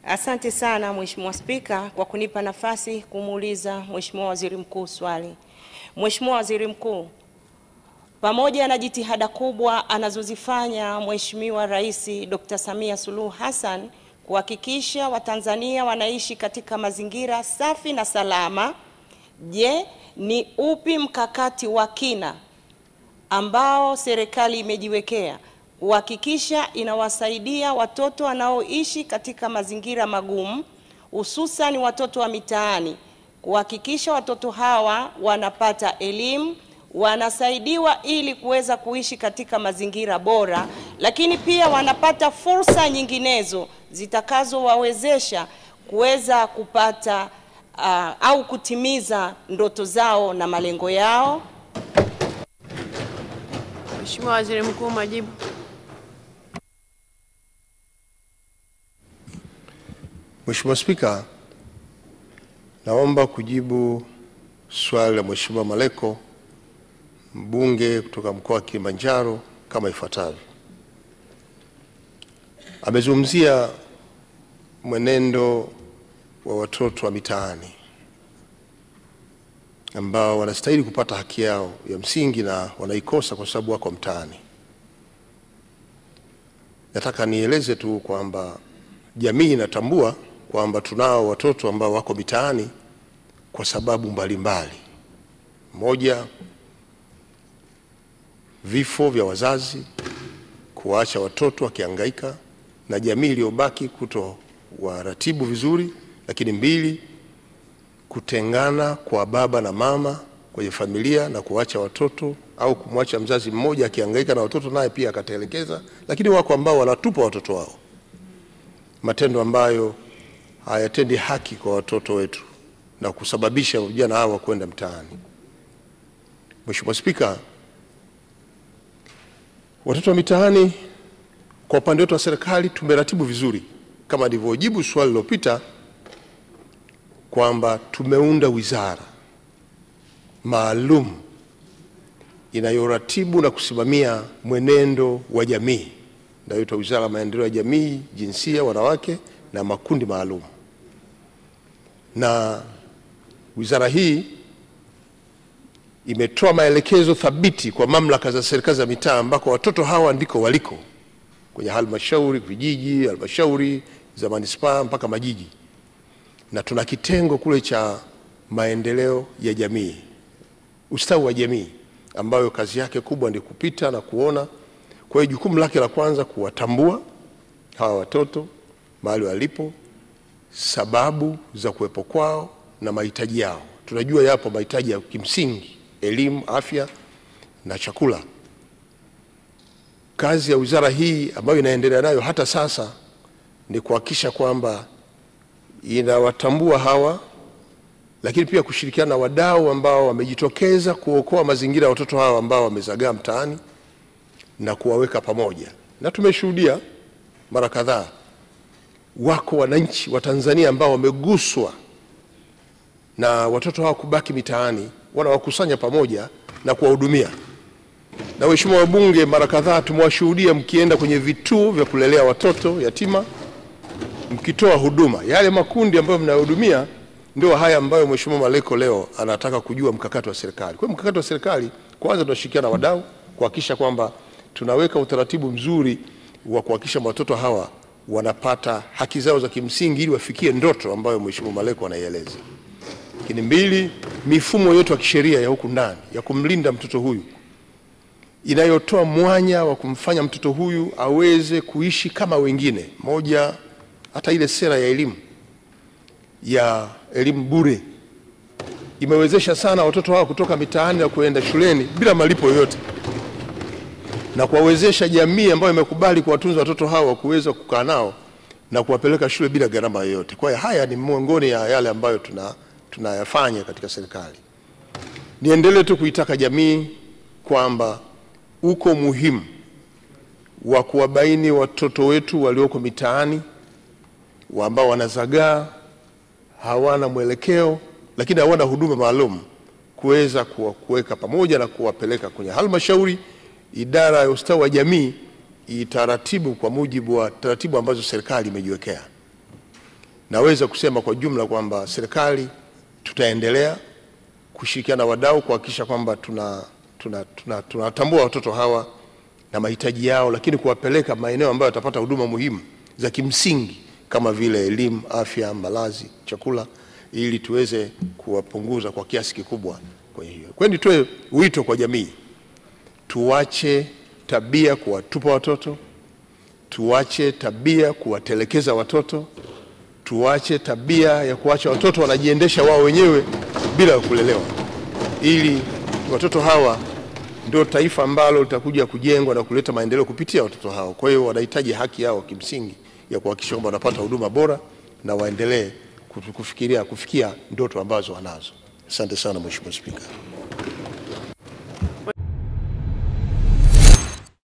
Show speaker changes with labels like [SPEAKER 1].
[SPEAKER 1] Asante sana Mheshimiwa Spika kwa kunipa nafasi kumuuliza Mheshimiwa Waziri Mkuu swali. Mheshimiwa Waziri Mkuu, pamoja na jitihada kubwa anazozifanya Mheshimiwa Rais Dr. Samia Suluhu Hassan kuhakikisha Watanzania wanaishi katika mazingira safi na salama, je, ni upi mkakati wa kina ambao serikali imejiwekea kuhakikisha inawasaidia watoto wanaoishi katika mazingira magumu, hususan watoto wa mitaani, kuhakikisha watoto hawa wanapata elimu, wanasaidiwa ili kuweza kuishi katika mazingira bora, lakini pia wanapata fursa nyinginezo zitakazowawezesha kuweza kupata au kutimiza ndoto zao na malengo yao?
[SPEAKER 2] Mheshimiwa Waziri Mkuu, majibu.
[SPEAKER 3] Mheshimiwa Spika, naomba kujibu swali la Mheshimiwa Maleko, mbunge kutoka mkoa wa Kilimanjaro, kama ifuatavyo. Amezungumzia mwenendo wa watoto wa mitaani ambao wanastahili kupata haki yao ya msingi na wanaikosa kwa sababu wako mtaani. Nataka nieleze tu kwamba jamii inatambua kwamba tunao watoto ambao wako mitaani kwa sababu mbalimbali. Moja, vifo vya wazazi, kuacha watoto wakihangaika na jamii iliyobaki kuto waratibu vizuri. Lakini mbili, kutengana kwa baba na mama kwenye familia na kuacha watoto au kumwacha mzazi mmoja akihangaika na watoto naye pia akatelekeza. Lakini wako ambao wanatupa watoto wao, matendo ambayo hayatendi haki kwa watoto wetu na kusababisha vijana hawa kwenda mtaani. Mheshimiwa Spika, watoto wa mitaani kwa upande wetu wa serikali tumeratibu vizuri, kama nilivyojibu swali lililopita kwamba tumeunda wizara maalum inayoratibu na kusimamia mwenendo wa jamii, inayoitwa Wizara ya Maendeleo ya Jamii, Jinsia, Wanawake na Makundi Maalum. Na wizara hii imetoa maelekezo thabiti kwa mamlaka za serikali za mitaa ambako watoto hawa ndiko waliko, kwenye halmashauri, vijiji, halmashauri za manispaa mpaka majiji. Na tuna kitengo kule cha maendeleo ya jamii, ustawi wa jamii, ambayo kazi yake kubwa ni kupita na kuona. Kwa hiyo jukumu lake la kwanza kuwatambua hawa watoto mahali walipo, sababu za kuwepo kwao na mahitaji yao. Tunajua yapo mahitaji ya kimsingi: elimu, afya na chakula. Kazi ya wizara hii ambayo inaendelea nayo hata sasa ni kuhakikisha kwamba inawatambua hawa, lakini pia kushirikiana na wadau ambao wamejitokeza kuokoa mazingira ya watoto hawa ambao wamezagaa mtaani na kuwaweka pamoja. Na tumeshuhudia mara kadhaa wako wananchi wa Tanzania ambao wameguswa na watoto hawa kubaki mitaani, wanawakusanya pamoja na kuwahudumia. Na waheshimiwa wabunge, mara kadhaa tumewashuhudia mkienda kwenye vituo vya kulelea watoto yatima mkitoa huduma. Yale makundi ambayo mnahudumia ndio haya ambayo Mheshimiwa Maleko leo anataka kujua mkakati wa serikali. Kwa mkakati wa serikali, kwanza tunashirikiana na wadau kuhakikisha kwamba tunaweka utaratibu mzuri wa kuhakikisha watoto hawa wanapata haki zao za kimsingi ili wafikie ndoto ambayo Mheshimiwa Maleko anaieleza. Lakini mbili, mifumo yetu ya kisheria ya huku ndani ya kumlinda mtoto huyu, inayotoa mwanya wa kumfanya mtoto huyu aweze kuishi kama wengine. Moja, hata ile sera ya elimu bure imewezesha sana watoto hawa kutoka mitaani na kuenda shuleni bila malipo yoyote, na kuwawezesha jamii ambayo imekubali kuwatunza watoto hawa kuweza kukaa nao na kuwapeleka shule bila gharama yoyote. Kwa hiyo haya ni miongoni ya yale ambayo tunayafanya katika serikali. Niendelee tu kuitaka jamii kwamba uko muhimu wa kuwabaini watoto wetu walioko mitaani ambao wanazagaa, hawana mwelekeo, lakini hawana huduma maalum, kuweza kuweka pamoja na kuwapeleka kwenye halmashauri. Idara ya ustawi wa jamii itaratibu kwa mujibu wa taratibu ambazo serikali imejiwekea. naweza kusema kwa jumla kwamba serikali tutaendelea kushirikiana na wadau kuhakikisha kwamba tunatambua watoto hawa na mahitaji yao, lakini kuwapeleka maeneo ambayo watapata huduma muhimu za kimsingi kama vile elimu, afya, malazi, chakula, ili tuweze kuwapunguza kwa kiasi kikubwa kwa hiyo. Kwa hiyo nitoe wito kwa jamii, tuache tabia kuwatupa watoto, tuache tabia kuwatelekeza watoto, tuache tabia ya kuacha watoto wanajiendesha wao wenyewe bila kulelewa, ili watoto hawa ndio taifa ambalo litakuja kujengwa na kuleta maendeleo kupitia watoto hao. Kwa hiyo wanahitaji haki yao kimsingi ya kuhakikisha kwamba wanapata huduma bora na waendelee kufikia ndoto ambazo wanazo. Asante sana Mheshimiwa Spika.